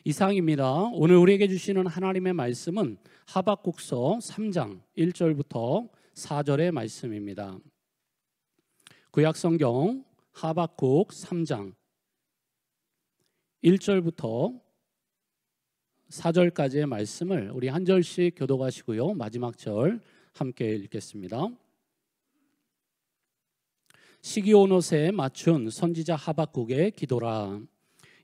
이상입니다. 오늘 우리에게 주시는 하나님의 말씀은 하박국서 3장 1절부터 4절의 말씀입니다. 구약성경 하박국 3장 1절부터 4절까지의 말씀을 우리 한 절씩 교독하시고요, 마지막 절 함께 읽겠습니다. 시기온옷에 맞춘 선지자 하박국의 기도라.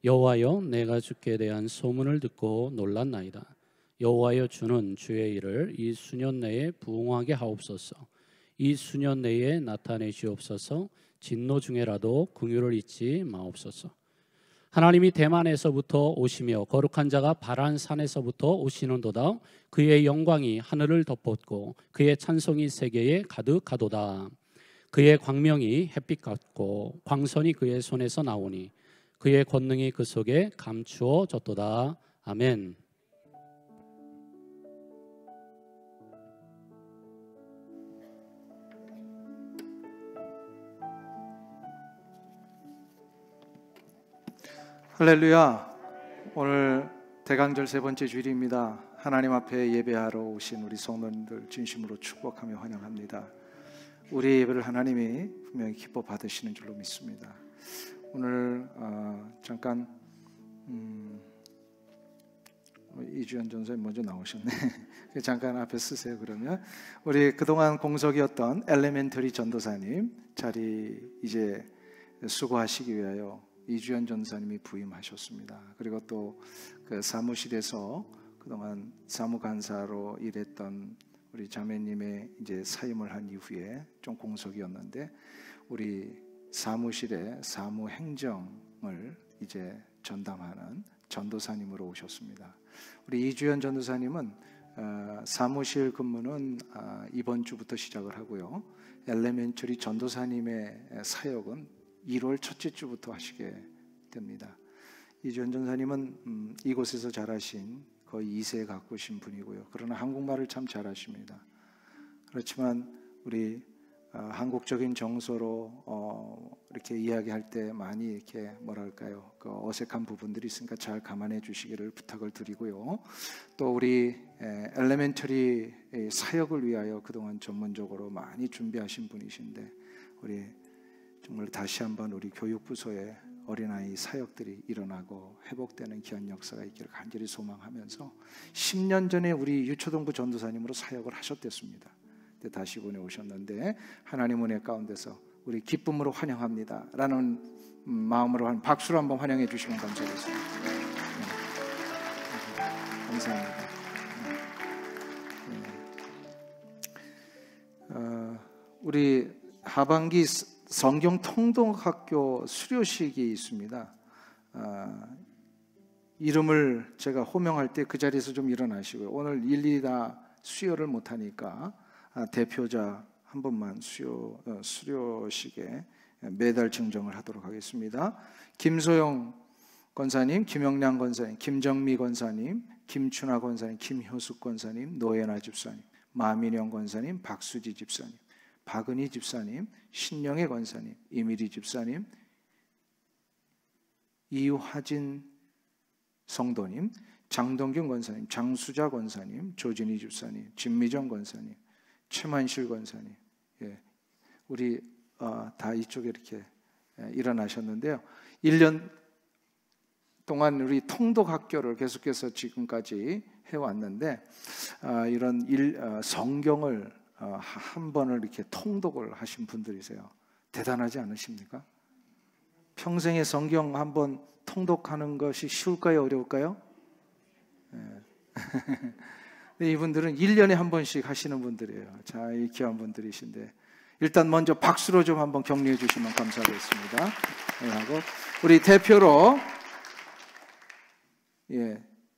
여호와여, 내가 주께 대한 소문을 듣고 놀랐나이다. 여호와여, 주는 주의 일을 이 수년 내에 부응하게 하옵소서. 이 수년 내에 나타내시옵소서. 진노 중에라도 긍휼을 잊지 마옵소서. 하나님이 대만에서부터 오시며 거룩한 자가 바란 산에서부터 오시는도다. 그의 영광이 하늘을 덮었고 그의 찬송이 세계에 가득하도다. 그의 광명이 햇빛 같고 광선이 그의 손에서 나오니 그의 권능이 그 속에 감추어졌도다. 아멘. 할렐루야. 오늘 대강절 세 번째 주일입니다. 하나님 앞에 예배하러 오신 우리 성도님들 진심으로 축복하며 환영합니다. 우리의 예배를 하나님이 분명히 기뻐 받으시는 줄로 믿습니다. 오늘 잠깐 이주연 전사님 먼저 나오셨네. 잠깐 앞에 쓰세요. 그러면 우리 그동안 공석이었던 엘레멘터리 전도사님 자리 이제 수고하시기 위하여 이주연 전사님이 부임하셨습니다. 그리고 또 그 사무실에서 그동안 사무간사로 일했던 우리 자매님의 이제 사임을 한 이후에 좀 공석이었는데 우리 사무실의 사무 행정을 이제 전담하는 전도사님으로 오셨습니다. 우리 이주연 전도사님은 사무실 근무는 이번 주부터 시작을 하고요. 엘레멘처리 전도사님의 사역은 1월 첫째 주부터 하시게 됩니다. 이주연 전도사님은 이곳에서 자라신 거의 2세 가꾸신 분이고요. 그러나 한국말을 참 잘하십니다. 그렇지만 우리 한국적인 정서로 이렇게 이야기할 때 많이 이렇게 뭐랄까요, 그 어색한 부분들이 있으니까 잘 감안해 주시기를 부탁을 드리고요. 또 우리 엘레멘터리 사역을 위하여 그동안 전문적으로 많이 준비하신 분이신데 우리 정말 다시 한번 우리 교육부서에 어린아이 사역들이 일어나고 회복되는 귀한 역사가 있기를 간절히 소망하면서 10년 전에 우리 유초동부 전도사님으로 사역을 하셨댔습니다. 다시 보내오셨는데 하나님 은혜 가운데서 우리 기쁨으로 환영합니다 라는 마음으로 한 박수로 한번 환영해 주시면 감사하겠습니다. 감사합니다. 우리 하반기 성경 통독학교 수료식이 있습니다. 이름을 제가 호명할 때 그 자리에서 좀 일어나시고요. 오늘 일일이 다 수여를 못하니까 대표자 한 분만 수료식에 매달 증정을 하도록 하겠습니다. 김소영 권사님, 김영량 권사님, 김정미 권사님, 김춘하 권사님, 김효숙 권사님, 노예나 집사님, 마민영 권사님, 박수지 집사님, 박은희 집사님, 신영애 권사님, 이미리 집사님, 이화진 성도님, 장동균 권사님, 장수자 권사님, 조진희 집사님, 진미정 권사님, 최만실 권사님, 우리 다 이쪽에 이렇게 일어나셨는데요. 1년 동안 우리 통독학교를 계속해서 지금까지 해왔는데 이런 성경을 한 번을 이렇게 통독을 하신 분들이세요. 대단하지 않으십니까? 평생에 성경 한 번 통독하는 것이 쉬울까요? 어려울까요? 이분들은 1년에 한 번씩 하시는 분들이에요. 자, 이 귀한 분들이신데 일단 먼저 박수로 좀 한번 격려해 주시면 감사하겠습니다. 하고 우리 대표로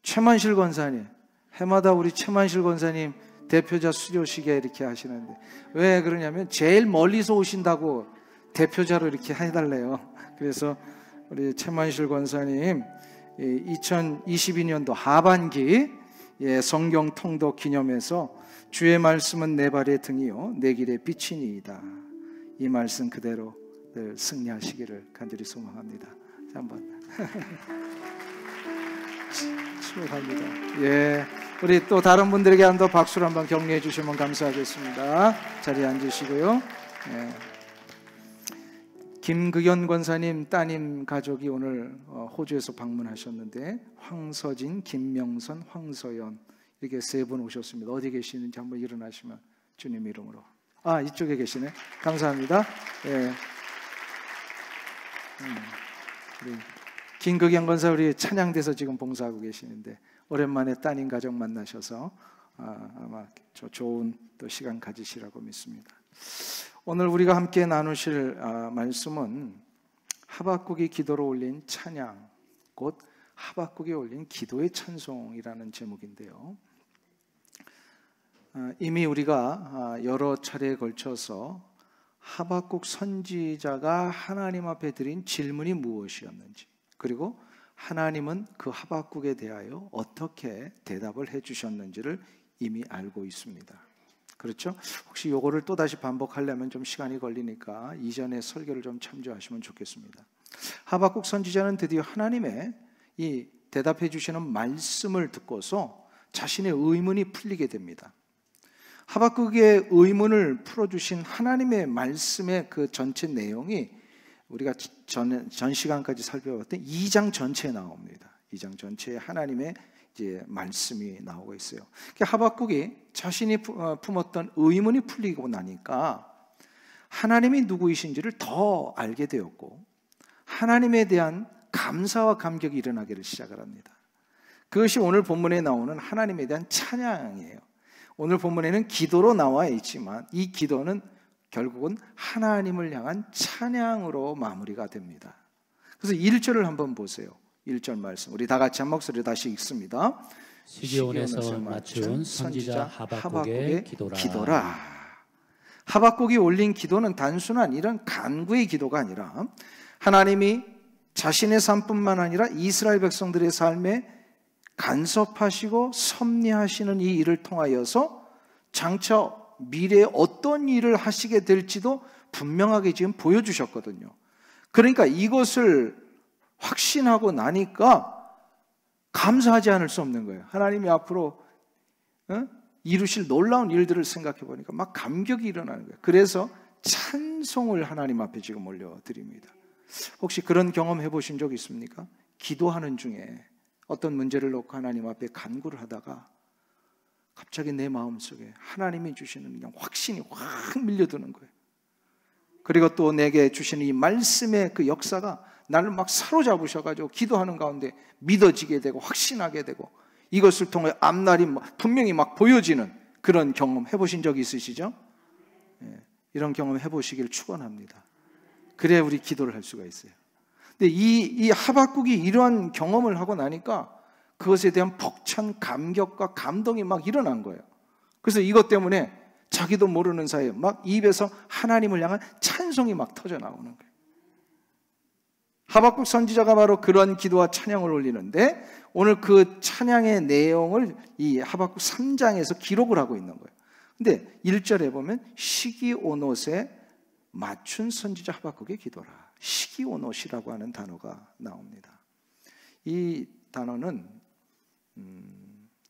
최만실 권사님, 해마다 우리 최만실 권사님 대표자 수료식에 이렇게 하시는데 왜 그러냐면 제일 멀리서 오신다고 대표자로 이렇게 해달래요. 그래서 우리 최만실 권사님 2022년도 하반기 성경 통독 기념해서 주의 말씀은 내 발의 등이요 내 길의 빛이니이다. 이 말씀 그대로 늘 승리하시기를 간절히 소망합니다. 자, 한번 축하합니다. 예, 우리 또 다른 분들에게 한 번 박수를 한번 격려해 주시면 감사하겠습니다. 자리에 앉으시고요. 예. 김극연 권사님 따님 가족이 오늘 호주에서 방문하셨는데 황서진, 김명선, 황서연 이렇게 세 분 오셨습니다. 어디 계시는지 한번 일어나시면 주님 이름으로. 아, 이쪽에 계시네. 감사합니다. 예. 우리 김극연 권사 우리 찬양대에서 지금 봉사하고 계시는데 오랜만에 따님 가족 만나셔서 아마 좋은 또 시간 가지시라고 믿습니다. 오늘 우리가 함께 나누실 말씀은 하박국이 기도로 올린 찬양, 곧 하박국이 올린 기도의 찬송이라는 제목인데요. 이미 우리가 여러 차례에 걸쳐서 하박국 선지자가 하나님 앞에 드린 질문이 무엇이었는지, 그리고 하나님은 그 하박국에 대하여 어떻게 대답을 해주셨는지를 이미 알고 있습니다. 그렇죠? 혹시 요거를 또다시 반복하려면 좀 시간이 걸리니까 이전의 설교를 좀 참조하시면 좋겠습니다. 하박국 선지자는 드디어 하나님의 이 대답해 주시는 말씀을 듣고서 자신의 의문이 풀리게 됩니다. 하박국의 의문을 풀어주신 하나님의 말씀의 그 전체 내용이 우리가 전 시간까지 살펴봤던 2장 전체에 나옵니다. 2장 전체에 하나님의 이제 말씀이 나오고 있어요. 하박국이 자신이 품었던 의문이 풀리고 나니까 하나님이 누구이신지를 더 알게 되었고 하나님에 대한 감사와 감격이 일어나기를 시작을 합니다. 그것이 오늘 본문에 나오는 하나님에 대한 찬양이에요. 오늘 본문에는 기도로 나와 있지만 이 기도는 결국은 하나님을 향한 찬양으로 마무리가 됩니다. 그래서 1절을 한번 보세요. 1절 말씀 우리 다 같이 한 목소리로 다시 읽습니다. 시기온에서 맞춘 선지자 하박국의 기도라. 하박국이 올린 기도는 단순한 이런 간구의 기도가 아니라 하나님이 자신의 삶뿐만 아니라 이스라엘 백성들의 삶에 간섭하시고 섭리하시는 이 일을 통하여서 장차 미래에 어떤 일을 하시게 될지도 분명하게 지금 보여주셨거든요. 그러니까 이것을 확신하고 나니까 감사하지 않을 수 없는 거예요. 하나님이 앞으로 이루실 놀라운 일들을 생각해 보니까 막 감격이 일어나는 거예요. 그래서 찬송을 하나님 앞에 지금 올려드립니다. 혹시 그런 경험 해보신 적 있습니까? 기도하는 중에 어떤 문제를 놓고 하나님 앞에 간구를 하다가 갑자기 내 마음속에 하나님이 주시는 그냥 확신이 확 밀려드는 거예요. 그리고 또 내게 주시는 이 말씀의 그 역사가 나를 막 사로잡으셔가지고 기도하는 가운데 믿어지게 되고 확신하게 되고 이것을 통해 앞날이 분명히 막 보여지는 그런 경험 해보신 적 있으시죠? 예, 이런 경험 해보시길 축원합니다. 그래야 우리 기도를 할 수가 있어요. 근데 이 하박국이 이러한 경험을 하고 나니까 그것에 대한 벅찬 감격과 감동이 막 일어난 거예요. 그래서 이것 때문에 자기도 모르는 사이에 막 입에서 하나님을 향한 찬송이 막 터져 나오는 거예요. 하박국 선지자가 바로 그런 기도와 찬양을 올리는데 오늘 그 찬양의 내용을 이 하박국 3장에서 기록을 하고 있는 거예요. 근데 1절에 보면 시기온옷에 맞춘 선지자 하박국의 기도라. 시기온옷이라고 하는 단어가 나옵니다. 이 단어는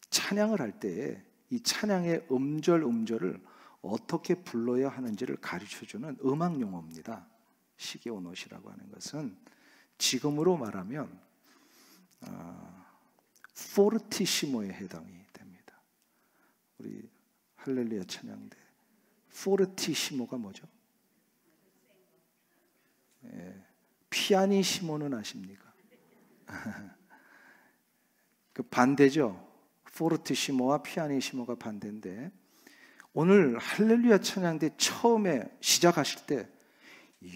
찬양을 할 때에 이 찬양의 음절을 어떻게 불러야 하는지를 가르쳐주는 음악 용어입니다. 시기온옷이라고 하는 것은 지금으로 말하면 포르티시모에 해당이 됩니다. 우리 할렐루야 찬양대 포르티시모가 뭐죠? 피아니시모는 아십니까? 그 반대죠. 포르티시모와 피아니시모가 반대인데 오늘 할렐루야 찬양대 처음에 시작하실 때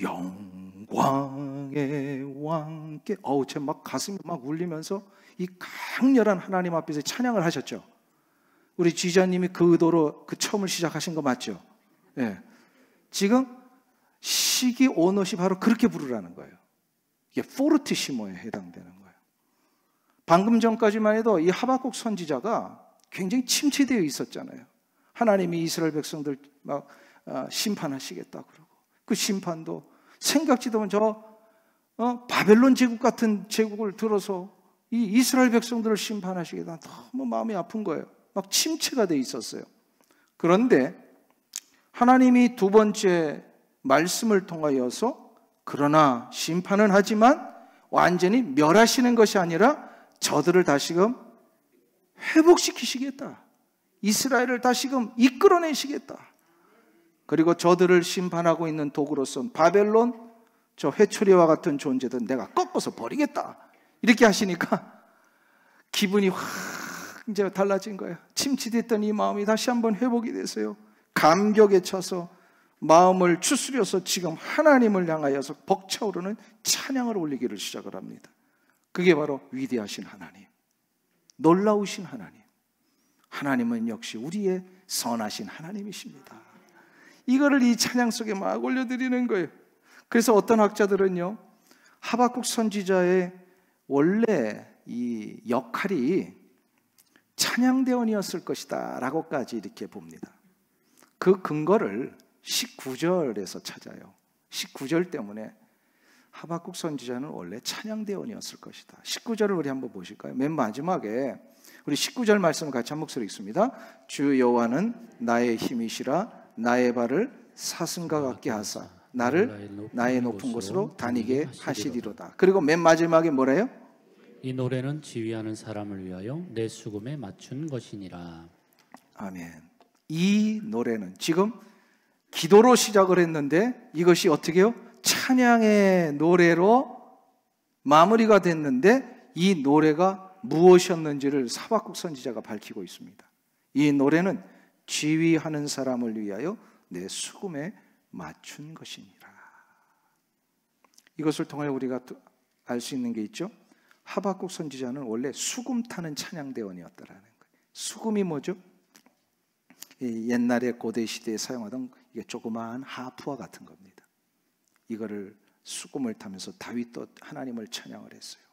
영광의 왕께 제 막 가슴이 막 울리면서 이 강렬한 하나님 앞에서 찬양을 하셨죠. 우리 지자님이 그 의도로 그 처음을 시작하신 거 맞죠? 예. 지금 시기온옷이 바로 그렇게 부르라는 거예요. 이게 포르티시모에 해당되는 거예요. 방금 전까지만 해도 이 하박국 선지자가 굉장히 침체되어 있었잖아요. 하나님이 이스라엘 백성들 막 심판하시겠다 그러고 그 심판도 생각지도 못한 바벨론 제국 같은 제국을 들어서 이 이스라엘 백성들을 심판하시겠다. 너무 마음이 아픈 거예요. 막 침체가 돼 있었어요. 그런데 하나님이 두 번째 말씀을 통하여서 그러나 심판은 하지만 완전히 멸하시는 것이 아니라 저들을 다시금 회복시키시겠다. 이스라엘을 다시금 이끌어내시겠다. 그리고 저들을 심판하고 있는 도구로서 바벨론 저 회초리와 같은 존재들 내가 꺾어서 버리겠다. 이렇게 하시니까 기분이 확 이제 달라진 거예요. 침체됐던 이 마음이 다시 한번 회복이 됐어요. 감격에 차서 마음을 추스려서 지금 하나님을 향하여서 벅차오르는 찬양을 올리기를 시작을 합니다. 그게 바로 위대하신 하나님, 놀라우신 하나님. 하나님은 역시 우리의 선하신 하나님이십니다. 이거를 이 찬양 속에 막 올려드리는 거예요. 그래서 어떤 학자들은요, 하박국 선지자의 원래 이 역할이 찬양대원이었을 것이다 라고까지 이렇게 봅니다. 그 근거를 19절에서 찾아요. 19절 때문에 하박국 선지자는 원래 찬양대원이었을 것이다. 19절을 우리 한번 보실까요? 맨 마지막에 우리 19절 말씀을 같이 한 목소리 읽습니다. 주 여호와는 나의 힘이시라 나의 발을 사슴과 같게 하사 나를 나의 높은 곳으로 다니게 하시리로다. 그리고 맨 마지막에 뭐래요? 이 노래는 지휘하는 사람을 위하여 내 수금에 맞춘 것이니라. 아멘. 이 노래는 지금 기도로 시작을 했는데 이것이 어떻게 해요? 찬양의 노래로 마무리가 됐는데 이 노래가 무엇이었는지를 하박국 선지자가 밝히고 있습니다. 이 노래는 지휘하는 사람을 위하여 내 수금에 맞춘 것이니라. 이것을 통해 우리가 알 수 있는 게 있죠. 하박국 선지자는 원래 수금 타는 찬양대원이었다라는 거예요. 수금이 뭐죠? 옛날에 고대 시대에 사용하던 이게 조그마한 하프와 같은 겁니다. 이거를 수금을 타면서 다윗도 하나님을 찬양을 했어요.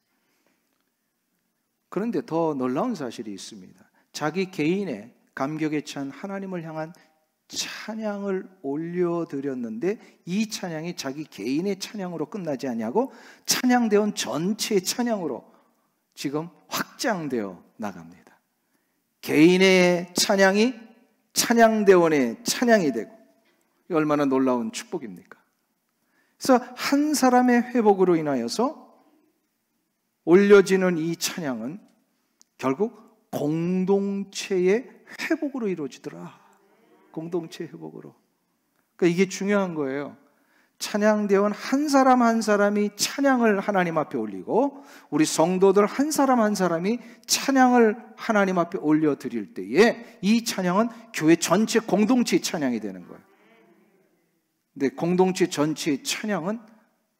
그런데 더 놀라운 사실이 있습니다. 자기 개인의 감격에 찬 하나님을 향한 찬양을 올려드렸는데 이 찬양이 자기 개인의 찬양으로 끝나지 아니하고 찬양대원 전체의 찬양으로 지금 확장되어 나갑니다. 개인의 찬양이 찬양대원의 찬양이 되고, 이게 얼마나 놀라운 축복입니까? 그래서 한 사람의 회복으로 인하여서 올려지는 이 찬양은 결국 공동체의 회복으로 이루어지더라. 공동체 회복으로. 그러니까 이게 중요한 거예요. 찬양대원 한 사람 한 사람이 찬양을 하나님 앞에 올리고 우리 성도들 한 사람 한 사람이 찬양을 하나님 앞에 올려드릴 때에 이 찬양은 교회 전체 공동체의 찬양이 되는 거예요. 근데 공동체 전체의 찬양은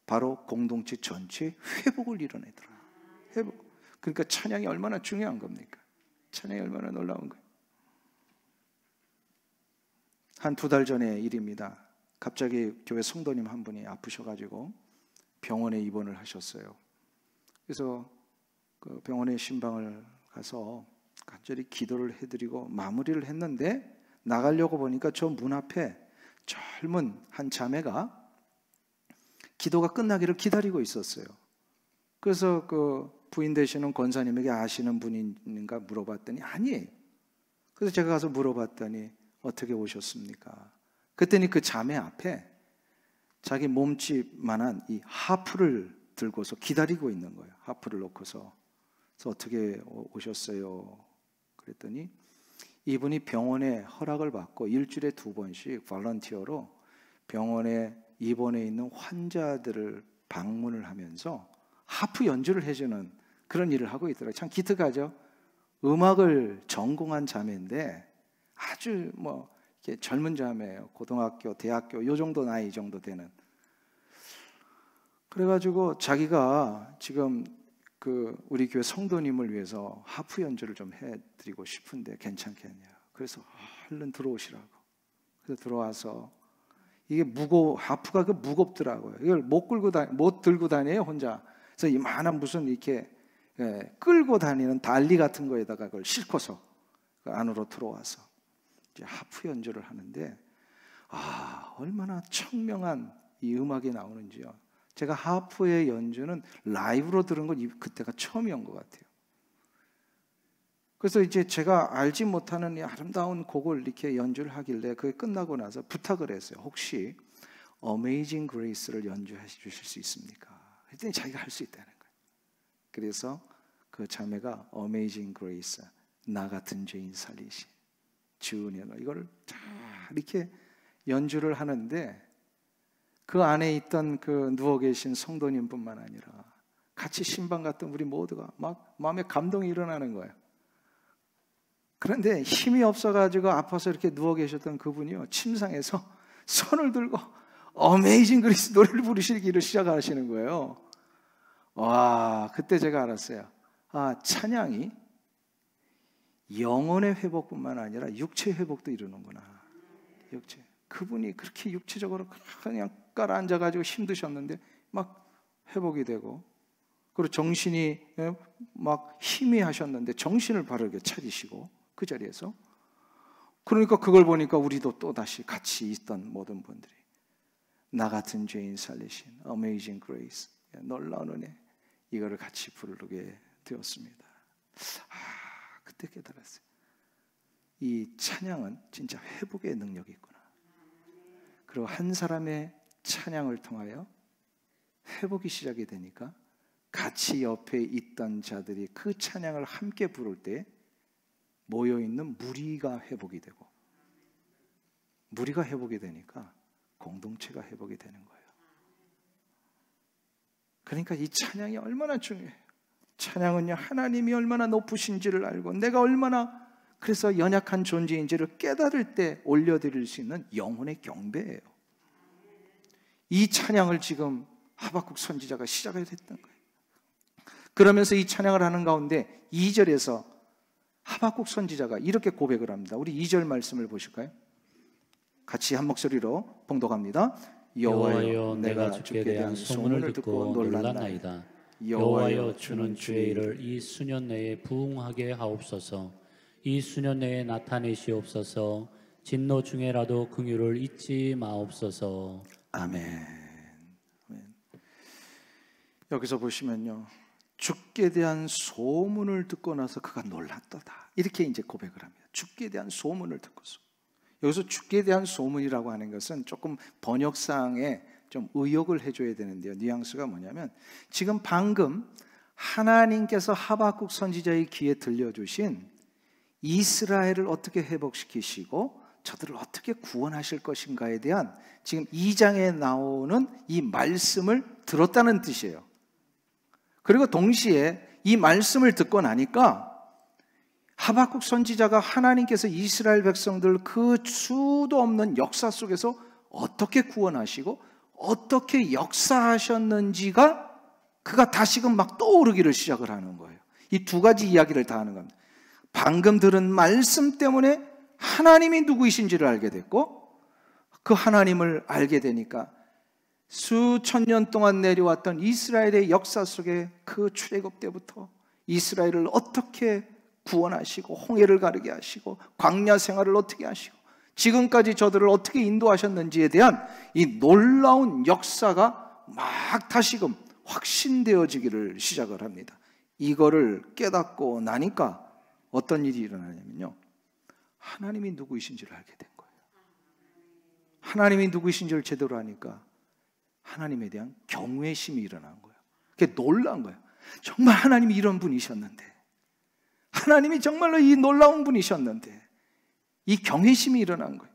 바로 공동체 전체의 회복을 이뤄내더라. 회복. 그러니까 찬양이 얼마나 중요한 겁니까? 찬양이 얼마나 놀라운 거예요. 한 2달 전의 일입니다. 갑자기 교회 성도님 한 분이 아프셔가지고 병원에 입원을 하셨어요. 그래서 그 병원에 신방을 가서 간절히 기도를 해드리고 마무리를 했는데 나가려고 보니까 저 문 앞에 젊은 한 자매가 기도가 끝나기를 기다리고 있었어요. 그래서 그 부인 되시는 권사님에게 아시는 분인가 물어봤더니 아니에요. 그래서 제가 가서 물어봤더니 어떻게 오셨습니까? 그랬더니 그 자매 앞에 자기 몸집만한 이 하프를 들고서 기다리고 있는 거예요. 하프를 놓고서. 그래서 어떻게 오셨어요? 그랬더니 이분이 병원에 허락을 받고 일주일에 2번씩 볼런티어로 병원에 입원해 있는 환자들을 방문을 하면서 하프 연주를 해주는 그런 일을 하고 있더라고요. 참 기특하죠? 음악을 전공한 자매인데 아주 뭐 이렇게 젊은 자매예요. 고등학교, 대학교 요 정도 나이 정도 되는. 그래가지고 자기가 지금 그 우리 교회 성도님을 위해서 하프 연주를 좀 해드리고 싶은데 괜찮겠냐. 그래서 얼른 들어오시라고. 그래서 들어와서 이게 하프가 그 무겁더라고요. 이걸 못 들고 다녀요 혼자. 그래서 이만한 무슨 이렇게 끌고 다니는 달리 같은 거에다가 그걸 싣고서 그 안으로 들어와서 이제 하프 연주를 하는데 얼마나 청명한 이 음악이 나오는지요. 제가 하프의 연주는 라이브로 들은 건 그때가 처음이었던 것 같아요. 그래서 이제 제가 알지 못하는 이 아름다운 곡을 이렇게 연주를 하길래 그게 끝나고 나서 부탁을 했어요. 혹시 Amazing Grace를 연주해 주실 수 있습니까? 그랬더니 자기가 할 수 있다는 거예요. 그래서 그 자매가 Amazing Grace, 나 같은 죄인 살리신 주은혜, 이걸 잘 이렇게 연주를 하는데 그 안에 있던 그 누워 계신 성도님뿐만 아니라 같이 신방 갔던 우리 모두가 막 마음에 감동이 일어나는 거예요. 그런데 힘이 없어가지고 아파서 이렇게 누워 계셨던 그분이요, 침상에서 손을 들고 어메이징 그리스 노래를 부르시기를 시작하시는 거예요. 와, 그때 제가 알았어요. 아, 찬양이 영혼의 회복뿐만 아니라 육체 회복도 이루는구나. 육체. 그분이 그렇게 육체적으로 그냥 깔아앉아가지고 힘드셨는데 막 회복이 되고, 그리고 정신이 막 희미하셨는데 정신을 바르게 차리시고 그 자리에서, 그러니까 그걸 보니까 우리도 또 다시 같이 있던 모든 분들이 나 같은 죄인 살리신 Amazing Grace, 놀라운 은혜, 이거를 같이 부르게 되었습니다. 그때 깨달았어요. 이 찬양은 진짜 회복의 능력이 있구나. 그리고 한 사람의 찬양을 통하여 회복이 시작이 되니까 같이 옆에 있던 자들이 그 찬양을 함께 부를 때 모여있는 무리가 회복이 되고, 무리가 회복이 되니까 공동체가 회복이 되는 거예요. 그러니까 이 찬양이 얼마나 중요해요. 찬양은요, 하나님이 얼마나 높으신지를 알고 내가 얼마나 그래서 연약한 존재인지를 깨달을 때 올려드릴 수 있는 영혼의 경배예요. 이 찬양을 지금 하박국 선지자가 시작을 했던 거예요. 그러면서 이 찬양을 하는 가운데 2절에서 하박국 선지자가 이렇게 고백을 합니다. 우리 2절 말씀을 보실까요? 같이 한 목소리로 봉독합니다. 여호와여, 내가 주께 대한 소문을 듣고 놀랐나이다. 여호와여, 주는 주의 일을 이 수년 내에 부응하게 하옵소서. 이 수년 내에 나타내시옵소서. 진노 중에라도 긍휼을 잊지 마옵소서. 아멘. 여기서 보시면요, 주께 대한 소문을 듣고 나서 그가 놀랐도다, 이렇게 이제 고백을 합니다. 주께 대한 소문을 듣고서. 여기서 주께 대한 소문이라고 하는 것은 조금 번역상에 좀 의역을 해줘야 되는데요, 뉘앙스가 뭐냐면, 지금 방금 하나님께서 하박국 선지자의 귀에 들려주신 이스라엘을 어떻게 회복시키시고 저들을 어떻게 구원하실 것인가에 대한 지금 2장에 나오는 이 말씀을 들었다는 뜻이에요. 그리고 동시에 이 말씀을 듣고 나니까 하박국 선지자가 하나님께서 이스라엘 백성들 그 수도 없는 역사 속에서 어떻게 구원하시고 어떻게 역사하셨는지가 그가 다시금 막 떠오르기를 시작을 하는 거예요. 이 두 가지 이야기를 다 하는 겁니다. 방금 들은 말씀 때문에 하나님이 누구이신지를 알게 됐고, 그 하나님을 알게 되니까 수천 년 동안 내려왔던 이스라엘의 역사 속에 그 출애굽 때부터 이스라엘을 어떻게 구원하시고 홍해를 가르게 하시고 광야 생활을 어떻게 하시고 지금까지 저들을 어떻게 인도하셨는지에 대한 이 놀라운 역사가 막 다시금 확신되어지기를 시작을 합니다. 이거를 깨닫고 나니까 어떤 일이 일어나냐면요, 하나님이 누구이신지를 알게 된 거예요. 하나님이 누구이신지를 제대로 아니까 하나님에 대한 경외심이 일어난 거예요. 그게 놀란 거예요. 정말 하나님이 이런 분이셨는데, 하나님이 정말로 이 놀라운 분이셨는데, 이 경외심이 일어난 거예요.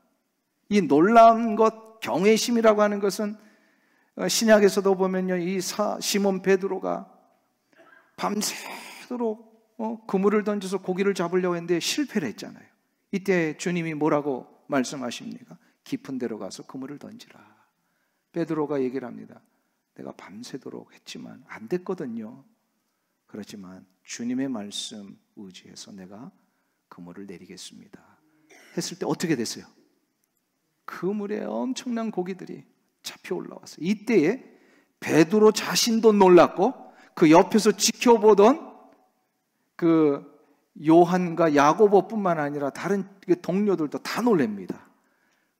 이 놀라운 것, 경외심이라고 하는 것은 신약에서도 보면요, 이 시몬 베드로가 밤새도록 그물을 던져서 고기를 잡으려고 했는데 실패를 했잖아요. 이때 주님이 뭐라고 말씀하십니까? 깊은 데로 가서 그물을 던지라. 베드로가 얘기를 합니다. 내가 밤새도록 했지만 안 됐거든요. 그렇지만 주님의 말씀 의지해서 내가 그물을 내리겠습니다 했을 때 어떻게 됐어요? 그물에 엄청난 고기들이 잡혀 올라왔어요. 이때에 베드로 자신도 놀랐고 그 옆에서 지켜보던 그 요한과 야고보뿐만 아니라 다른 동료들도 다 놀랍니다.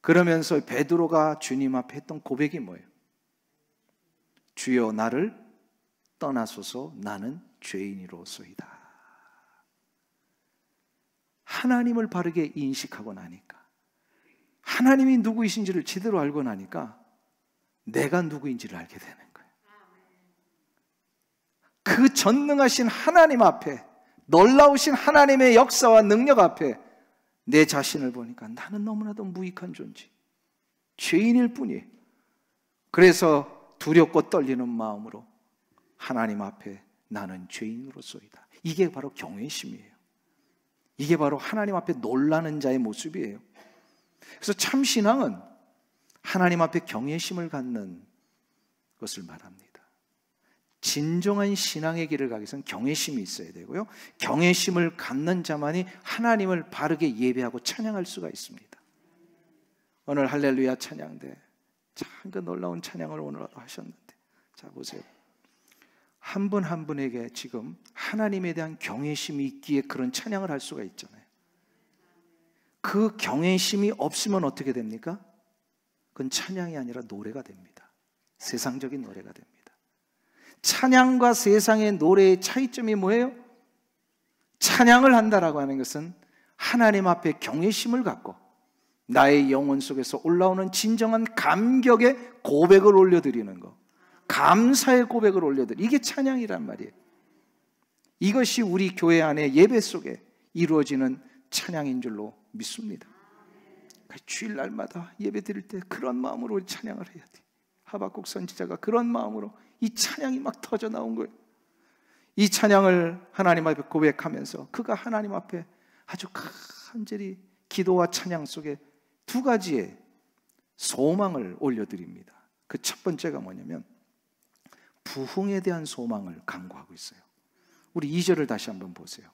그러면서 베드로가 주님 앞에 했던 고백이 뭐예요? 주여, 나를 떠나소서, 나는 죄인이로소이다. 하나님을 바르게 인식하고 나니까, 하나님이 누구이신지를 제대로 알고 나니까 내가 누구인지를 알게 되는 거예요. 그 전능하신 하나님 앞에, 놀라우신 하나님의 역사와 능력 앞에 내 자신을 보니까 나는 너무나도 무익한 존재, 죄인일 뿐이에요. 그래서 두렵고 떨리는 마음으로 하나님 앞에 나는 죄인으로서이다. 이게 바로 경외심이에요. 이게 바로 하나님 앞에 놀라는 자의 모습이에요. 그래서 참 신앙은 하나님 앞에 경외심을 갖는 것을 말합니다. 진정한 신앙의 길을 가기 위해서는 경외심이 있어야 되고요, 경외심을 갖는 자만이 하나님을 바르게 예배하고 찬양할 수가 있습니다. 오늘 할렐루야 찬양대 참 그 놀라운 찬양을 오늘 하셨는데, 자 보세요. 한 분 한 분에게 지금 하나님에 대한 경외심이 있기에 그런 찬양을 할 수가 있잖아요. 그 경외심이 없으면 어떻게 됩니까? 그건 찬양이 아니라 노래가 됩니다. 세상적인 노래가 됩니다. 찬양과 세상의 노래의 차이점이 뭐예요? 찬양을 한다라고 하는 것은 하나님 앞에 경외심을 갖고 나의 영혼 속에서 올라오는 진정한 감격의 고백을 올려드리는 것, 감사의 고백을 올려드리는, 이게 찬양이란 말이에요. 이것이 우리 교회 안에 예배 속에 이루어지는 찬양인 줄로 믿습니다. 주일날마다 예배 드릴 때 그런 마음으로 찬양을 해야 돼. 하박국 선지자가 그런 마음으로 이 찬양이 막 터져 나온 거예요. 이 찬양을 하나님 앞에 고백하면서 그가 하나님 앞에 아주 간절히 기도와 찬양 속에 두 가지의 소망을 올려드립니다. 그 첫 번째가 뭐냐면 부흥에 대한 소망을 강구하고 있어요. 우리 2절을 다시 한번 보세요.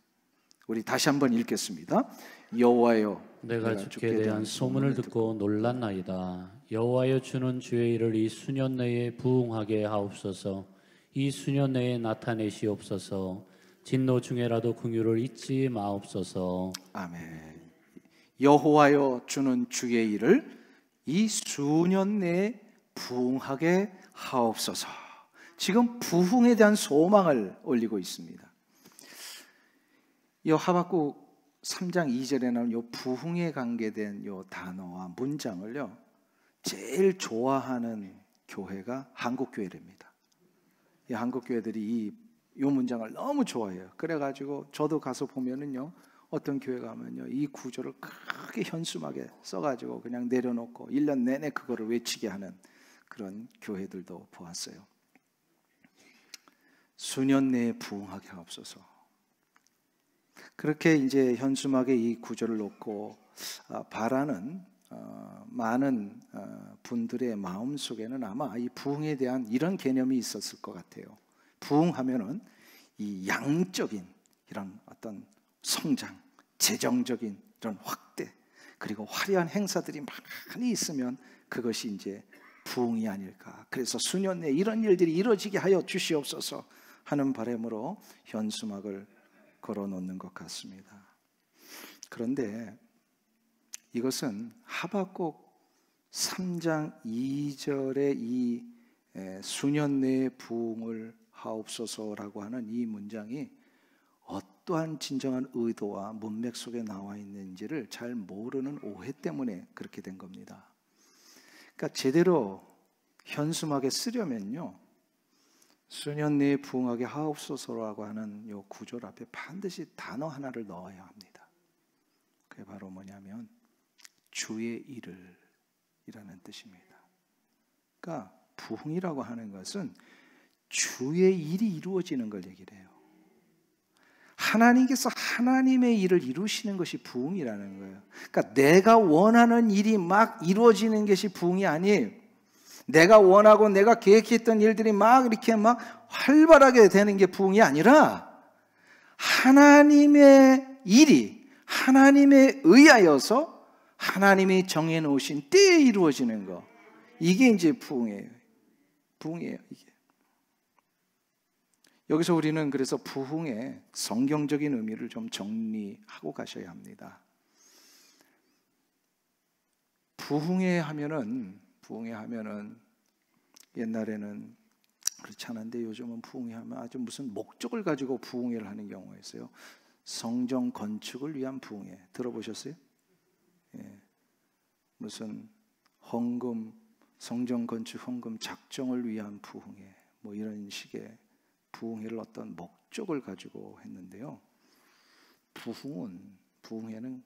우리 다시 한번 읽겠습니다. 여호와여, 내가 주께 대한 소문을 듣고 놀랐나이다. 여호와여, 주는 주의 일을 이 수년 내에 부흥하게 하옵소서. 이 수년 내에 나타내시옵소서. 진노 중에라도 긍휼을 잊지 마옵소서. 아멘. 여호와여, 주는 주의 일을 이 수년 내에 부흥하게 하옵소서. 지금 부흥에 대한 소망을 올리고 있습니다. 이 하박국 3장 2절에 나오는 이 부흥에 관계된 이 단어와 문장을요, 제일 좋아하는 교회가 한국교회랍니다. 이 한국교회들이 이 문장을 너무 좋아해요. 그래가지고 저도 가서 보면은요, 어떤 교회 가면요, 이 구절을 크게 현수막에 써가지고 그냥 내려놓고 1년 내내 그거를 외치게 하는 그런 교회들도 보았어요. 수년 내에 부흥하게 하옵소서. 그렇게 이제 현수막에 이 구절을 놓고 바라는 많은 분들의 마음 속에는 아마 이 부흥에 대한 이런 개념이 있었을 것 같아요. 부흥하면은 이 양적인 이런 어떤 성장, 재정적인 이런 확대, 그리고 화려한 행사들이 많이 있으면 그것이 이제 부흥이 아닐까. 그래서 수년 내에 이런 일들이 이루어지게 하여 주시옵소서 하는 바람으로 현수막을 걸어놓는 것 같습니다. 그런데 이것은 하박국 3장 2절의 이 수년 내에 부흥을 하옵소서라고 하는 이 문장이 어떠한 진정한 의도와 문맥 속에 나와 있는지를 잘 모르는 오해 때문에 그렇게 된 겁니다. 그러니까 제대로 현수막에 쓰려면요, 수년 내에 부흥하게 하옵소서라고 하는 이 구절 앞에 반드시 단어 하나를 넣어야 합니다. 그게 바로 뭐냐면 주의 일을 이라는 뜻입니다. 그러니까 부흥이라고 하는 것은 주의 일이 이루어지는 걸 얘기를 해요. 하나님께서 하나님의 일을 이루시는 것이 부흥이라는 거예요. 그러니까 내가 원하는 일이 막 이루어지는 것이 부흥이 아니에요. 내가 원하고 내가 계획했던 일들이 막 이렇게 막 활발하게 되는 게 부흥이 아니라 하나님의 일이 하나님에 의하여서 하나님이 정해놓으신 때에 이루어지는 거, 이게 이제 부흥이에요. 부흥이에요, 이게. 여기서 우리는 그래서 부흥의 성경적인 의미를 좀 정리하고 가셔야 합니다. 부흥회 하면은 옛날에는 그렇지 않은데 요즘은 부흥회 하면 아주 무슨 목적을 가지고 부흥회를 하는 경우가 있어요. 성전 건축을 위한 부흥회 들어보셨어요? 예. 무슨 헌금, 성전 건축 헌금 작정을 위한 부흥회, 뭐 이런 식의 부흥회를 어떤 목적을 가지고 했는데요. 부흥회는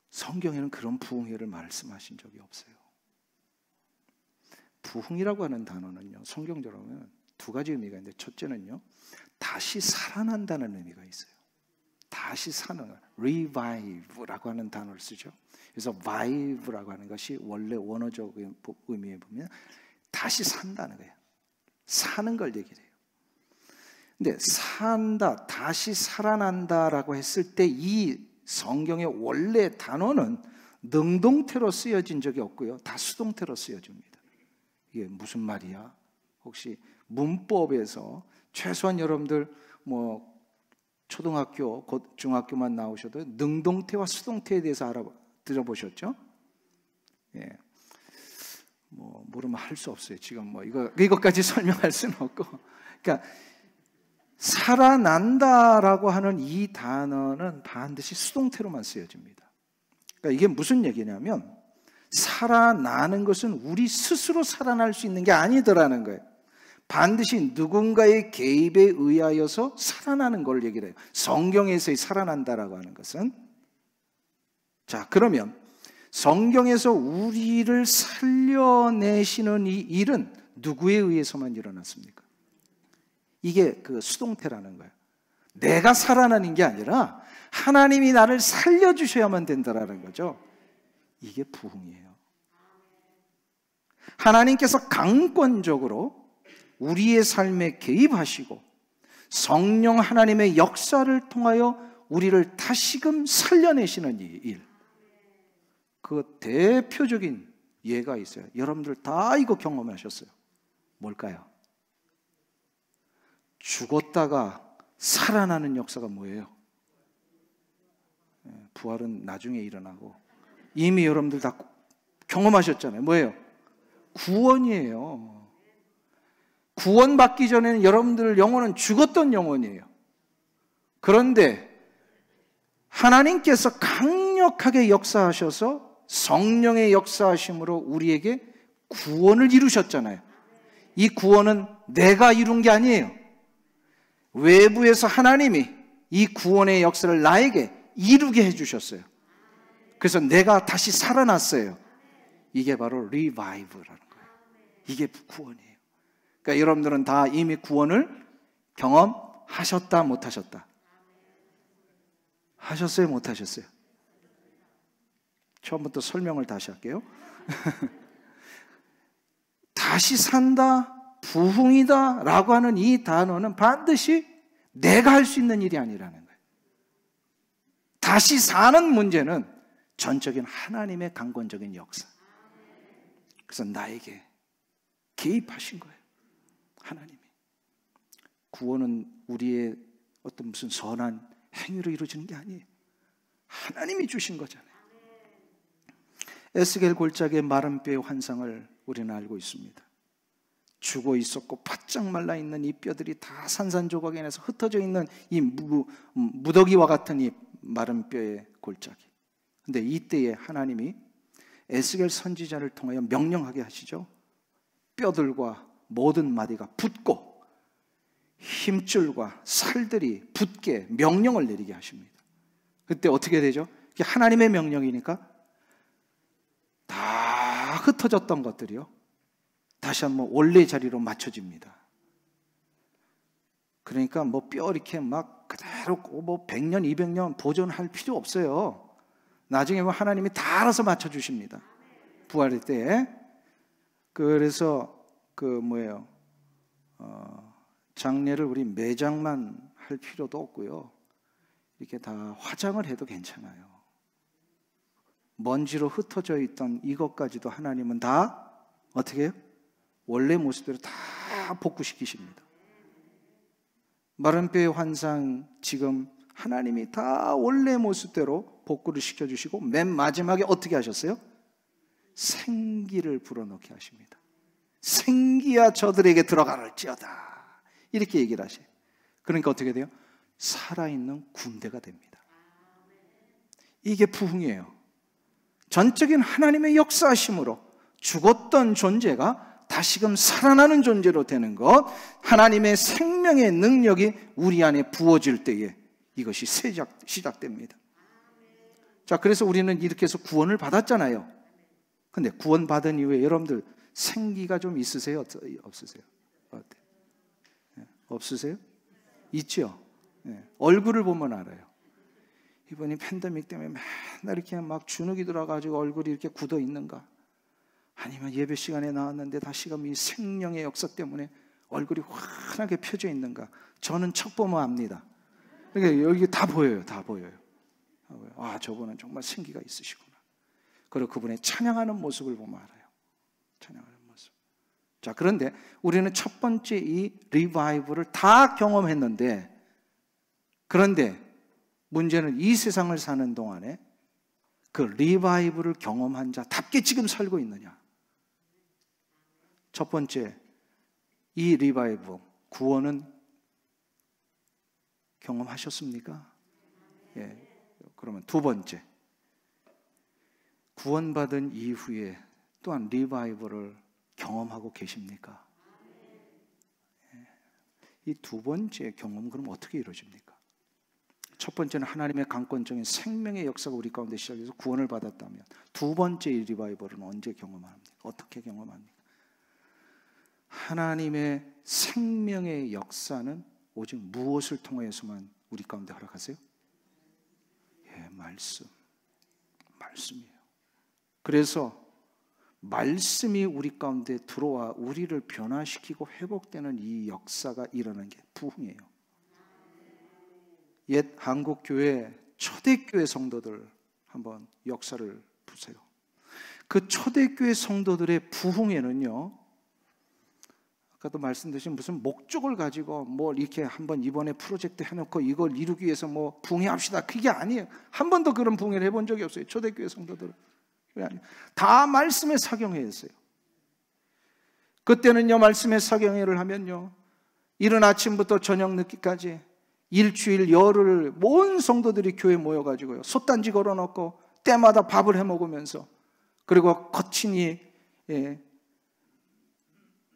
성경에는 그런 부흥회를 말씀하신 적이 없어요. 부흥이라고 하는 단어는요, 성경적으로는 두 가지 의미가 있는데, 첫째는요, 다시 살아난다는 의미가 있어요. 다시 사는, revive라고 하는 단어를 쓰죠. 그래서 vive라고 하는 것이 원래 원어적 의미에 보면 다시 산다는 거예요. 사는 걸 얘기를 해요. 근데 산다, 다시 살아난다라고 했을 때 이 성경의 원래 단어는 능동태로 쓰여진 적이 없고요, 다 수동태로 쓰여집니다. 이게 무슨 말이야? 혹시 문법에서 최소한 여러분들 뭐 초등학교, 곧 중학교만 나오셔도 능동태와 수동태에 대해서 들어보셨죠? 예. 뭐 모르면 할 수 없어요. 지금 뭐 이것까지 설명할 수는 없고, 그러니까 살아난다라고 하는 이 단어는 반드시 수동태로만 쓰여집니다. 그러니까 이게 무슨 얘기냐면, 살아나는 것은 우리 스스로 살아날 수 있는 게 아니더라는 거예요. 반드시 누군가의 개입에 의하여서 살아나는 걸 얘기를 해요. 성경에서의 살아난다라고 하는 것은. 자, 그러면 성경에서 우리를 살려내시는 이 일은 누구에 의해서만 일어났습니까? 이게 그 수동태라는 거예요. 내가 살아나는 게 아니라 하나님이 나를 살려주셔야만 된다라는 거죠. 이게 부흥이에요. 하나님께서 강권적으로 우리의 삶에 개입하시고 성령 하나님의 역사를 통하여 우리를 다시금 살려내시는 이 일, 그 대표적인 예가 있어요. 여러분들 다 이거 경험하셨어요. 뭘까요? 죽었다가 살아나는 역사가 뭐예요? 부활은 나중에 일어나고 이미 여러분들 다 경험하셨잖아요. 뭐예요? 구원이에요. 구원받기 전에는 여러분들 영혼은 죽었던 영혼이에요. 그런데 하나님께서 강력하게 역사하셔서 성령의 역사하심으로 우리에게 구원을 이루셨잖아요. 이 구원은 내가 이룬 게 아니에요. 외부에서 하나님이 이 구원의 역사를 나에게 이루게 해주셨어요. 그래서 내가 다시 살아났어요. 이게 바로 리바이브라는 거예요. 이게 구원이에요. 그러니까 여러분들은 다 이미 구원을 경험하셨다, 못하셨다? 하셨어요, 못하셨어요? 처음부터 설명을 다시 할게요. 다시 산다, 부흥이다 라고 하는 이 단어는 반드시 내가 할 수 있는 일이 아니라는 거예요. 다시 사는 문제는 전적인 하나님의 강권적인 역사. 그래서 나에게 개입하신 거예요. 하나님이. 구원은 우리의 어떤 무슨 선한 행위로 이루어지는 게 아니에요. 하나님이 주신 거잖아요. 에스겔 골짜기의 마른 뼈의 환상을 우리는 알고 있습니다. 죽어 있었고 바짝 말라 있는 이 뼈들이 다 산산조각에 내서 흩어져 있는 이 무더기와 같은 이 마른 뼈의 골짜기. 근데 이때에 하나님이 에스겔 선지자를 통하여 명령하게 하시죠. 뼈들과 모든 마디가 붙고 힘줄과 살들이 붙게 명령을 내리게 하십니다. 그때 어떻게 되죠? 이게 하나님의 명령이니까 다 흩어졌던 것들이요, 다시 한번 원래 자리로 맞춰집니다. 그러니까 뭐 뼈 이렇게 막 그대로 뭐 100년, 200년 보존할 필요 없어요. 나중에 뭐 하나님이 다 알아서 맞춰주십니다. 부활의 때에. 그래서 장례를 우리 매장만 할 필요도 없고요, 이렇게 다 화장을 해도 괜찮아요. 먼지로 흩어져 있던 이것까지도 하나님은 다 어떻게 해요? 원래 모습대로 다 복구시키십니다. 마른 뼈의 환상, 지금 하나님이 다 원래 모습대로 복구를 시켜주시고 맨 마지막에 어떻게 하셨어요? 생기를 불어넣게 하십니다. 생기야 저들에게 들어가를지어다, 이렇게 얘기를 하셔요. 그러니까 어떻게 돼요? 살아있는 군대가 됩니다. 이게 부흥이에요. 전적인 하나님의 역사하심으로 죽었던 존재가 다시금 살아나는 존재로 되는 것, 하나님의 생명의 능력이 우리 안에 부어질 때에 이것이 시작됩니다. 자, 그래서 우리는 이렇게 해서 구원을 받았잖아요. 근데 구원받은 이후에 여러분들 생기가 좀 있으세요? 없으세요? 없으세요? 있죠? 얼굴을 보면 알아요. 이번이 팬데믹 때문에 맨날 이렇게 막 주눅이 들어가지고 얼굴이 이렇게 굳어 있는가? 아니면 예배 시간에 나왔는데 다시금 이 생명의 역사 때문에 얼굴이 환하게 펴져 있는가? 저는 척 보면 압니다. 그러니까 여기 다 보여요. 다 보여요. 아, 저분은 정말 생기가 있으시구나. 그리고 그분의 찬양하는 모습을 보면 알아요. 찬양하는 모습. 자, 그런데 우리는 첫 번째 이 리바이벌을 다 경험했는데, 그런데 문제는 이 세상을 사는 동안에 그 리바이벌을 경험한 자답게 지금 살고 있느냐. 첫 번째, 이 리바이벌, 구원은 경험하셨습니까? 예. 그러면 두 번째, 구원받은 이후에 또한 리바이벌을 경험하고 계십니까? 이 두 번째 경험은 그럼 어떻게 이루어집니까? 첫 번째는 하나님의 강권적인 생명의 역사가 우리 가운데 시작해서 구원을 받았다면, 두 번째 리바이벌은 언제 경험합니까? 어떻게 경험합니까? 하나님의 생명의 역사는 오직 무엇을 통해서만 우리 가운데 허락하세요? 예, 말씀이에요. 그래서 말씀이 우리 가운데 들어와 우리를 변화시키고 회복되는 이 역사가 일어나는 게 부흥이에요. 옛 한국교회 초대교회 성도들 한번 역사를 보세요. 그 초대교회 성도들의 부흥에는요, 아까도 말씀드린 무슨 목적을 가지고 뭐 이렇게 한번 이번에 프로젝트 해놓고 이걸 이루기 위해서 뭐 부흥합시다, 그게 아니에요. 한 번도 그런 부흥을 해본 적이 없어요. 초대교회 성도들은. 다 말씀에 사경회였어요. 그때는요, 말씀에 사경회를 하면요, 이른 아침부터 저녁 늦기까지 일주일 열흘 온 성도들이 교회에 모여가지고요, 솥단지 걸어놓고 때마다 밥을 해먹으면서, 그리고 거친이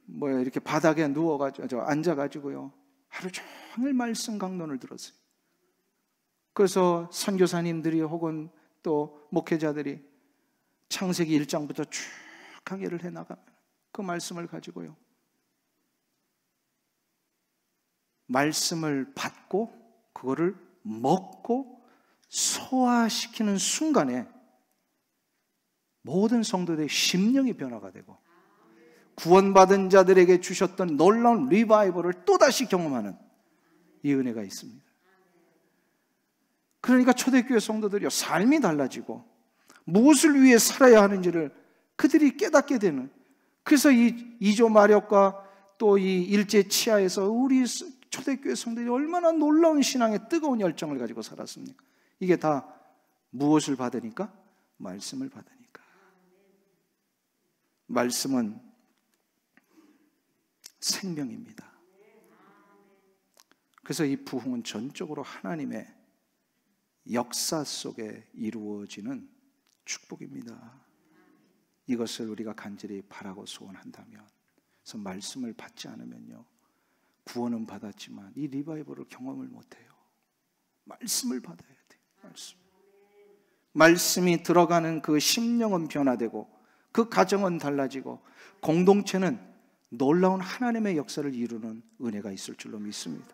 이렇게 바닥에 누워가지고 앉아가지고요, 하루 종일 말씀 강론을 들었어요. 그래서 선교사님들이 혹은 또 목회자들이 창세기 1장부터 쭉 강의를 해나가면 그 말씀을 가지고요, 말씀을 받고 그거를 먹고 소화시키는 순간에 모든 성도들의 심령이 변화가 되고 구원받은 자들에게 주셨던 놀라운 리바이벌을 또다시 경험하는 이 은혜가 있습니다. 그러니까 초대교회 성도들이요, 삶이 달라지고 무엇을 위해 살아야 하는지를 그들이 깨닫게 되는, 그래서 이 이조 마력과 또 이 일제 치하에서 우리 초대교회 성도들이 얼마나 놀라운 신앙의 뜨거운 열정을 가지고 살았습니까? 이게 다 무엇을 받으니까? 말씀을 받으니까. 말씀은 생명입니다. 그래서 이 부흥은 전적으로 하나님의 역사 속에 이루어지는 축복입니다. 이것을 우리가 간절히 바라고 소원한다면, 그래서 말씀을 받지 않으면요, 구원은 받았지만 이 리바이벌을 경험을 못해요. 말씀을 받아야 돼요. 말씀이 들어가는 그 심령은 변화되고 그 가정은 달라지고 공동체는 놀라운 하나님의 역사를 이루는 은혜가 있을 줄로 믿습니다.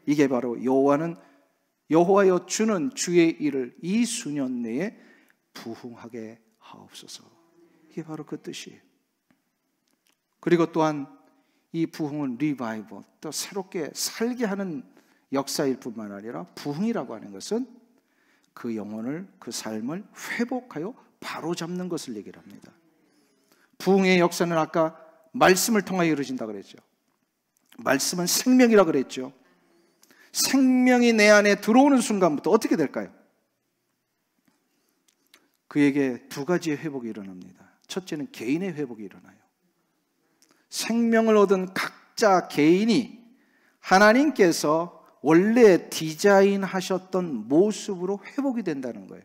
이게 바로 여호와여 주는 주의 일을 이 수년 내에 부흥하게 하옵소서. 이게 바로 그 뜻이에요. 그리고 또한 이 부흥은 리바이벌, 또 새롭게 살게 하는 역사일 뿐만 아니라, 부흥이라고 하는 것은 그 영혼을, 그 삶을 회복하여 바로잡는 것을 얘기를 합니다. 부흥의 역사는 아까 말씀을 통하여 이루어진다고 그랬죠. 말씀은 생명이라고 그랬죠. 생명이 내 안에 들어오는 순간부터 어떻게 될까요? 그에게 두 가지의 회복이 일어납니다. 첫째는 개인의 회복이 일어나요. 생명을 얻은 각자 개인이 하나님께서 원래 디자인하셨던 모습으로 회복이 된다는 거예요.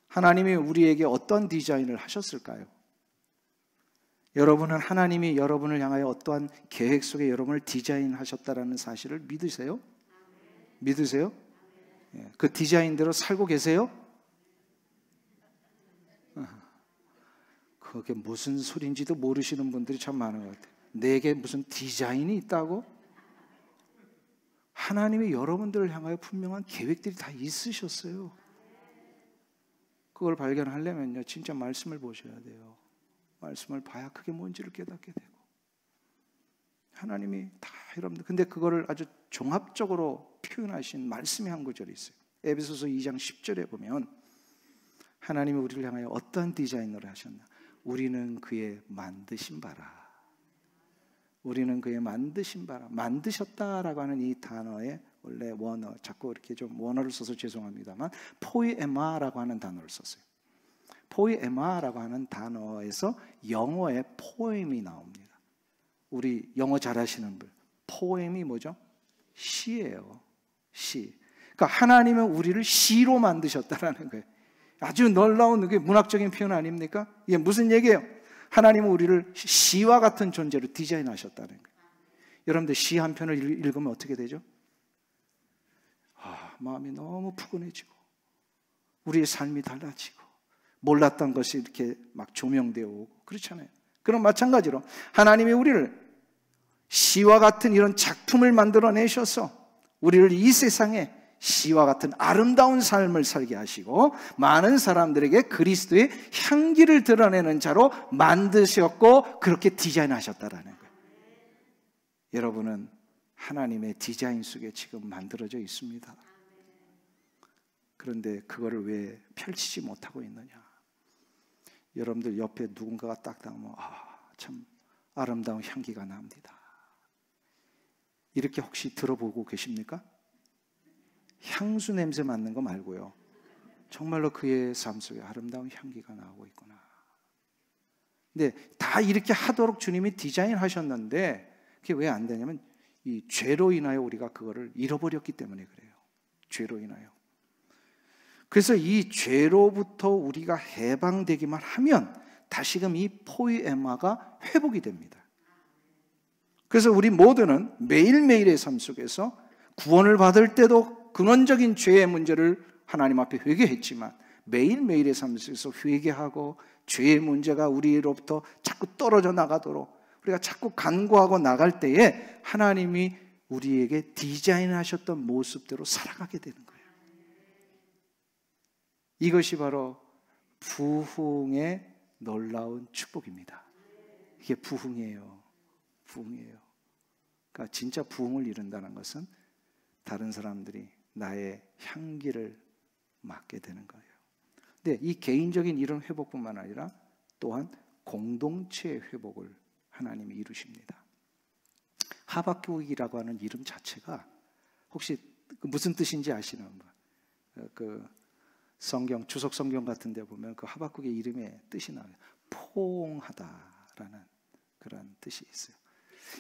하나님이 우리에게 어떤 디자인을 하셨을까요? 여러분은 하나님이 여러분을 향하여 어떠한 계획 속에 여러분을 디자인하셨다라는 사실을 믿으세요? 믿으세요? 그 디자인대로 살고 계세요? 그게 무슨 소리인지도 모르시는 분들이 참 많은 것 같아요. 내게 무슨 디자인이 있다고? 하나님이 여러분들을 향하여 분명한 계획들이 다 있으셨어요. 그걸 발견하려면요, 진짜 말씀을 보셔야 돼요. 말씀을 봐야 그게 뭔지를 깨닫게 되고. 하나님이 다 여러분들, 근데 그거를 아주 종합적으로 표현하신 말씀이 한 구절이 있어요. 에베소서 2장 10절에 보면 하나님이 우리를 향하여 어떤 디자인으로 하셨나? 우리는 그의 만드신 바라. 우리는 그의 만드신 바라. 만드셨다라고 하는 이 단어에 원래 원어, 자꾸 이렇게 좀 원어를 써서 죄송합니다만 포이에마라고 하는 단어를 썼어요. 포이에마라고 하는 단어에서 영어의 포엠이 나옵니다. 우리 영어 잘하시는 분, 포엠이 뭐죠? 시예요. 시. 그러니까 하나님은 우리를 시로 만드셨다라는 거예요. 아주 놀라운 게 문학적인 표현 아닙니까? 이게 무슨 얘기예요? 하나님은 우리를 시와 같은 존재로 디자인하셨다는 거예요. 여러분들 시 한 편을 읽으면 어떻게 되죠? 마음이 너무 푸근해지고 우리의 삶이 달라지고 몰랐던 것이 이렇게 막 조명되어 오고 그렇잖아요. 그럼 마찬가지로 하나님이 우리를 시와 같은 이런 작품을 만들어내셔서 우리를 이 세상에 시와 같은 아름다운 삶을 살게 하시고 많은 사람들에게 그리스도의 향기를 드러내는 자로 만드셨고 그렇게 디자인하셨다라는 거예요. 여러분은 하나님의 디자인 속에 지금 만들어져 있습니다. 그런데 그거를 왜 펼치지 못하고 있느냐? 여러분들 옆에 누군가가 딱 닿으면 참 아름다운 향기가 납니다. 이렇게 혹시 들어보고 계십니까? 향수 냄새 맡는 거 말고요. 정말로 그의 삶 속에 아름다운 향기가 나오고 있구나. 근데 다 이렇게 하도록 주님이 디자인하셨는데 그게 왜 안 되냐면 이 죄로 인하여 우리가 그거를 잃어버렸기 때문에 그래요. 죄로 인하여. 그래서 이 죄로부터 우리가 해방되기만 하면 다시금 이 포이에마가 회복이 됩니다. 그래서 우리 모두는 매일매일의 삶 속에서 구원을 받을 때도 근원적인 죄의 문제를 하나님 앞에 회개했지만 매일매일의 삶 속에서 회개하고 죄의 문제가 우리로부터 자꾸 떨어져 나가도록 우리가 자꾸 간구하고 나갈 때에 하나님이 우리에게 디자인하셨던 모습대로 살아가게 되는 거예요. 이것이 바로 부흥의 놀라운 축복입니다. 이게 부흥이에요. 부흥이에요. 그러니까 진짜 부흥을 이룬다는 것은 다른 사람들이 나의 향기를 맡게 되는 거예요. 근데 이 개인적인 이런 회복뿐만 아니라 또한 공동체의 회복을 하나님이 이루십니다. 하박국이라고 하는 이름 자체가 혹시 무슨 뜻인지 아시는 분? 그 성경, 주석 성경 같은 데 보면 그 하박국의 이름의 뜻이 나와요. 포옹하다라는 그런 뜻이 있어요.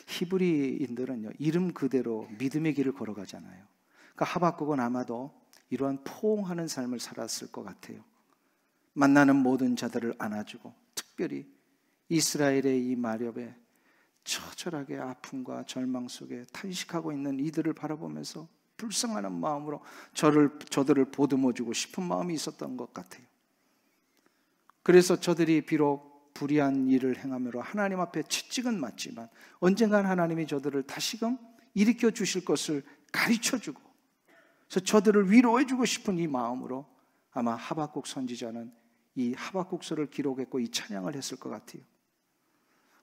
히브리인들은요, 이름 그대로 믿음의 길을 걸어가잖아요. 그러니까 하박국은 아마도 이러한 포옹하는 삶을 살았을 것 같아요. 만나는 모든 자들을 안아주고 특별히 이스라엘의 이 마렵에 처절하게 아픔과 절망 속에 탄식하고 있는 이들을 바라보면서 불쌍한 마음으로 저들을 보듬어주고 싶은 마음이 있었던 것 같아요. 그래서 저들이 비록 불의한 일을 행함으로 하나님 앞에 채찍은 맞지만 언젠간 하나님이 저들을 다시금 일으켜 주실 것을 가르쳐주고 그래서 저들을 위로해주고 싶은 이 마음으로 아마 하박국 선지자는 이 하박국서를 기록했고 이 찬양을 했을 것 같아요.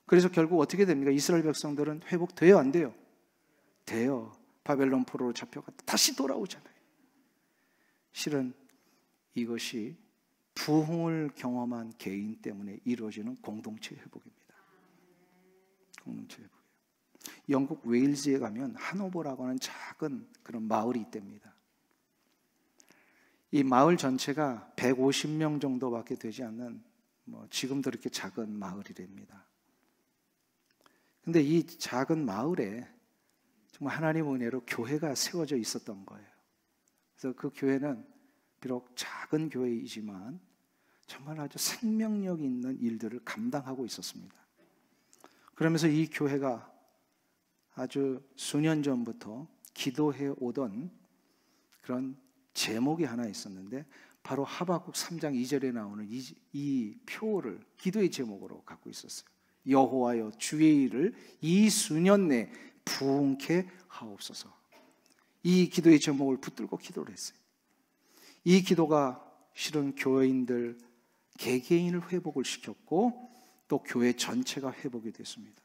그래서 결국 어떻게 됩니까? 이스라엘 백성들은 회복돼요, 안 돼요? 돼요. 바벨론 포로로 잡혀갔다 다시 돌아오잖아요. 실은 이것이 부흥을 경험한 개인 때문에 이루어지는 공동체 회복입니다. 공동체 회복이에요. 영국 웨일즈에 가면 하노버라고 하는 작은 그런 마을이 있답니다. 이 마을 전체가 150명 정도밖에 되지 않는 지금도 이렇게 작은 마을이랍니다. 근데 이 작은 마을에 정말 하나님의 은혜로 교회가 세워져 있었던 거예요. 그래서 그 교회는 비록 작은 교회이지만 정말 아주 생명력 있는 일들을 감당하고 있었습니다. 그러면서 이 교회가 아주 수년 전부터 기도해 오던 그런 제목이 하나 있었는데 바로 하박국 3장 2절에 나오는 이 표를 기도의 제목으로 갖고 있었어요. 여호와여 주의 일을 이 수년 내 부흥케 하옵소서. 이 기도의 제목을 붙들고 기도를 했어요. 이 기도가 실은 교회인들 개개인을 회복을 시켰고 또 교회 전체가 회복이 됐습니다.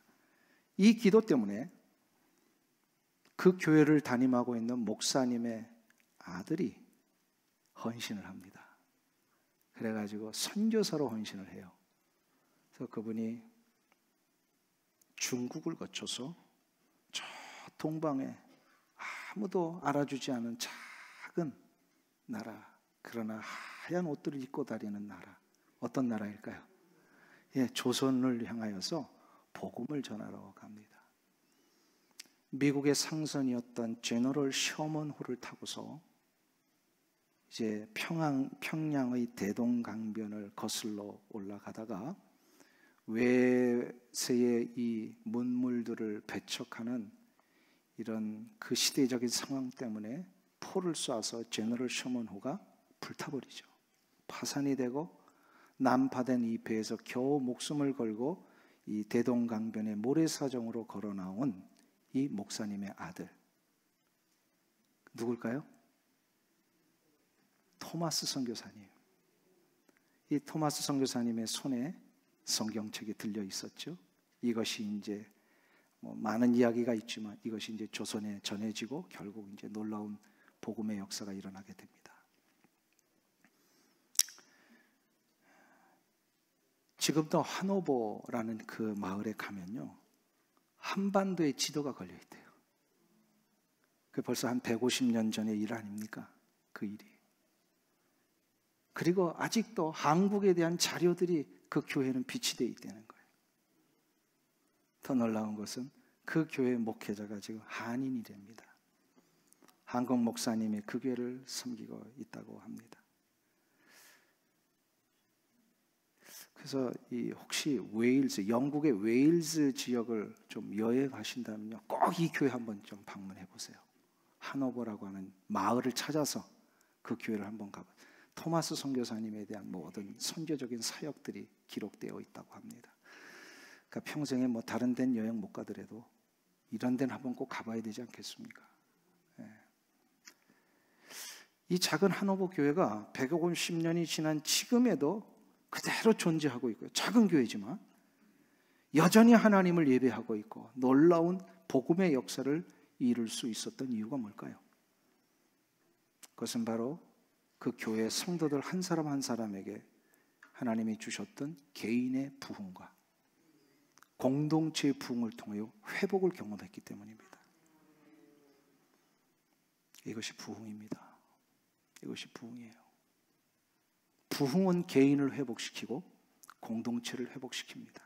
이 기도 때문에 그 교회를 담임하고 있는 목사님의 아들이 헌신을 합니다. 그래가지고 선교사로 헌신을 해요. 그래서 그분이 중국을 거쳐서 저 동방에 아무도 알아주지 않은 작은 나라, 그러나 하얀 옷들을 입고 다니는 나라, 어떤 나라일까요? 예, 조선을 향하여서 복음을 전하러 갑니다. 미국의 상선이었던 제너럴 셔먼호를 타고서 이제 평양의 대동강변을 거슬러 올라가다가 외세의 이 문물들을 배척하는 이런 그 시대적인 상황 때문에 포를 쏴서 제너럴 셔먼호가 불타버리죠. 파산이 되고 난파된 이 배에서 겨우 목숨을 걸고 이 대동강변의 모래사정으로 걸어 나온 이 목사님의 아들 누굴까요? 토마스 선교사님. 이 토마스 선교사님의 손에 성경책이 들려 있었죠. 이것이 이제 많은 이야기가 있지만 이것이 이제 조선에 전해지고 결국 이제 놀라운 복음의 역사가 일어나게 됩니다. 지금도 하노버라는 그 마을에 가면요, 한반도의 지도가 걸려 있대요. 그 벌써 한 150년 전의 일 아닙니까? 그 일이. 그리고 아직도 한국에 대한 자료들이 그 교회는 비치되어 있다는 거예요. 더 놀라운 것은 그 교회 목회자가 지금 한인이 됩니다. 한국 목사님이 그 교회를 섬기고 있다고 합니다. 그래서 혹시 웨일즈, 영국의 웨일즈 지역을 좀 여행하신다면요, 꼭 이 교회 한번 좀 방문해 보세요. 하노버라고 하는 마을을 찾아서 그 교회를 한번 가보세요. 토마스 선교사님에 대한 모든 선교적인 사역들이 기록되어 있다고 합니다. 그러니까 평생에 다른 데는 여행 못 가더라도 이런 데는 한번 꼭 가봐야 되지 않겠습니까? 예. 이 작은 하노버 교회가 150년이 지난 지금에도 그대로 존재하고 있고요. 작은 교회지만 여전히 하나님을 예배하고 있고 놀라운 복음의 역사를 이룰 수 있었던 이유가 뭘까요? 그것은 바로 그 교회 성도들 한 사람 한 사람에게 하나님이 주셨던 개인의 부흥과 공동체의 부흥을 통하여 회복을 경험했기 때문입니다. 이것이 부흥입니다. 이것이 부흥이에요. 부흥은 개인을 회복시키고 공동체를 회복시킵니다.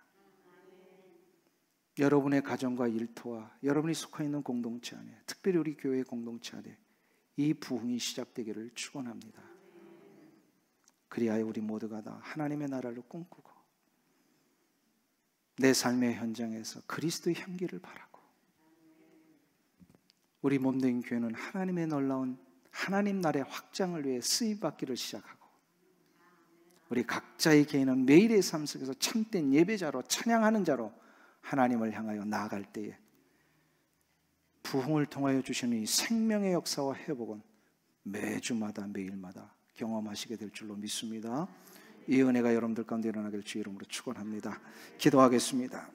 여러분의 가정과 일터와 여러분이 속해 있는 공동체 안에, 특별히 우리 교회의 공동체 안에 이 부흥이 시작되기를 축원합니다. 그리하여 우리 모두가 다 하나님의 나라를 꿈꾸고 내 삶의 현장에서 그리스도의 향기를 바라고 우리 몸된 교회는 하나님의 놀라운 하나님 나라의 확장을 위해 쓰임받기를 시작하고 우리 각자의 개인은 매일의 삶 속에서 참된 예배자로 찬양하는 자로 하나님을 향하여 나아갈 때에 부흥을 통하여 주시는 이 생명의 역사와 회복은 매주마다 매일마다 경험하시게 될 줄로 믿습니다. 이 은혜가 여러분들 가운데 일어나길 주의 이름으로 축원합니다. 기도하겠습니다.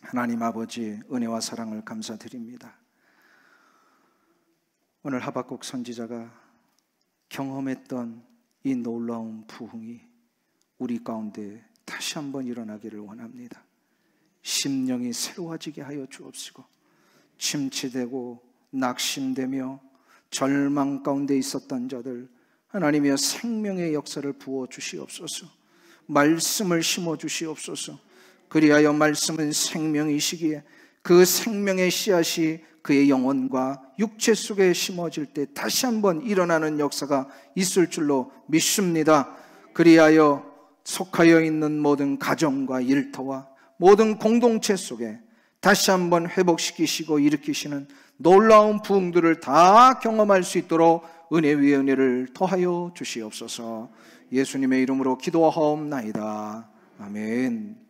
하나님 아버지, 은혜와 사랑을 감사드립니다. 오늘 하박국 선지자가 경험했던 이 놀라운 부흥이 우리 가운데 다시 한번 일어나기를 원합니다. 심령이 새로워지게 하여 주옵시고 침체되고 낙심되며 절망 가운데 있었던 자들 하나님이여 생명의 역사를 부어 주시옵소서. 말씀을 심어 주시옵소서. 그리하여 말씀은 생명이시기에 그 생명의 씨앗이 그의 영혼과 육체 속에 심어질 때 다시 한번 일어나는 역사가 있을 줄로 믿습니다. 그리하여 속하여 있는 모든 가정과 일터와 모든 공동체 속에 다시 한번 회복시키시고 일으키시는 놀라운 부흥들을 다 경험할 수 있도록 은혜 위에 은혜를 더하여 주시옵소서. 예수님의 이름으로 기도하옵나이다. 아멘.